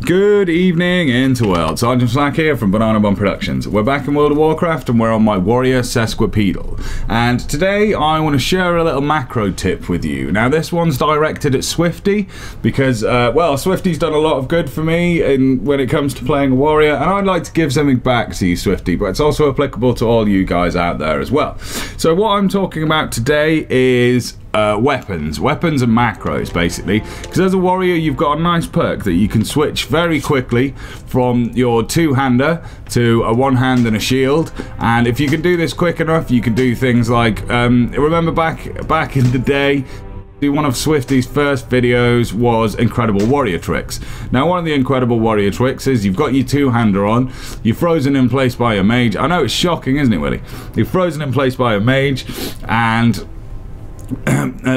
Good evening, Interworld. Sergeant Slack here from Banana Bomb Productions. We're back in World of Warcraft and we're on my warrior sesquipedal. And today I want to share a little macro tip with you. Now this one's directed at Swifty because, well, Swifty's done a lot of good for me when it comes to playing a warrior, and I'd like to give something back to you, Swifty, but it's also applicable to all you guys out there as well. So what I'm talking about today is weapons and macros, basically, because as a warrior you've got a nice perk that you can switch very quickly from your two-hander to a one-hand and a shield, and if you can do this quick enough you can do things like remember back in the day, one of Swifty's first videos was incredible warrior tricks. Now one of the incredible warrior tricks is you've got your two-hander on, you're frozen in place by a mage. I know it's shocking, isn't it, Willie? You're frozen in place by a mage and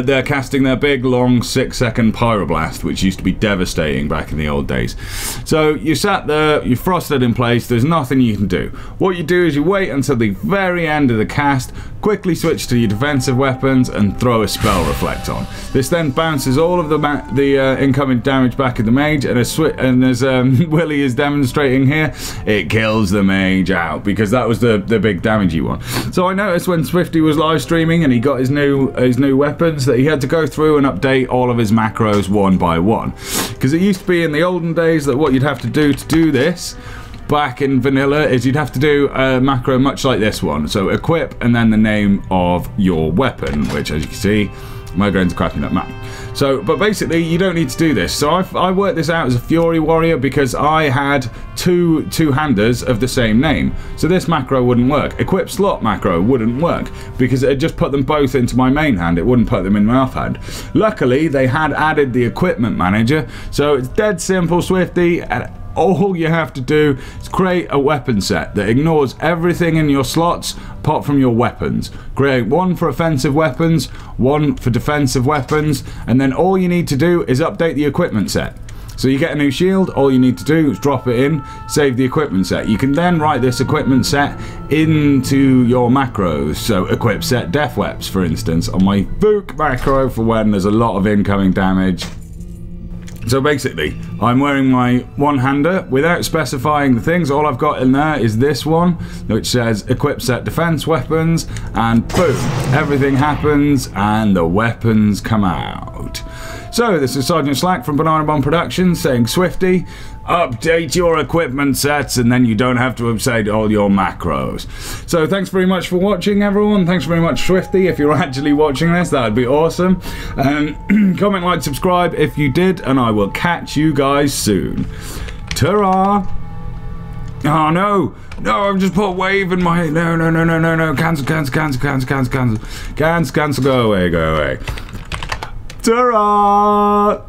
they're casting their big long 6-second pyroblast, which used to be devastating back in the old days. So you sat there, you're frosted in place, there's nothing you can do. What you do is you wait until the very end of the cast, quickly switch to your defensive weapons and throw a spell reflect on. This then bounces all of the incoming damage back at the mage, and as Willie is demonstrating here, it kills the mage out, because that was the big damage you want. So I noticed when Swifty was live streaming and he got his new weapons that he had to go through and update all of his macros one by one, because it used to be in the olden days that what you'd have to do this back in vanilla is you'd have to do a macro much like this one. So equip and then the name of your weapon, which as you can see, migraines are cracking up map. So, but basically you don't need to do this. So I worked this out as a Fury warrior because I had two-handers of the same name. So this macro wouldn't work. Equip slot macro wouldn't work because it just put them both into my main hand. It wouldn't put them in my offhand. Luckily, they had added the equipment manager. So it's dead simple, Swifty. And all you have to do is create a weapon set that ignores everything in your slots apart from your weapons. Create one for offensive weapons, one for defensive weapons, and then all you need to do is update the equipment set. So you get a new shield, all you need to do is drop it in, save the equipment set. You can then write this equipment set into your macros. So equip set def weps, for instance, on my Fook macro for when there's a lot of incoming damage. So basically, I'm wearing my one-hander without specifying the things. All I've got in there is this one, which says equip set defense weapons, and boom, everything happens and the weapons come out. So this is Sergeant Slack from Banana Bomb Productions saying, Swifty, update your equipment sets and then you don't have to update all your macros. So thanks very much for watching, everyone. Thanks very much, Swifty. If you're actually watching this, that would be awesome. Comment, like, subscribe if you did, and I will catch you guys soon. Ta-ra! Oh no! No, I've just put a wave in my... No. Cancel. Cancel. Go away. Ta-ra!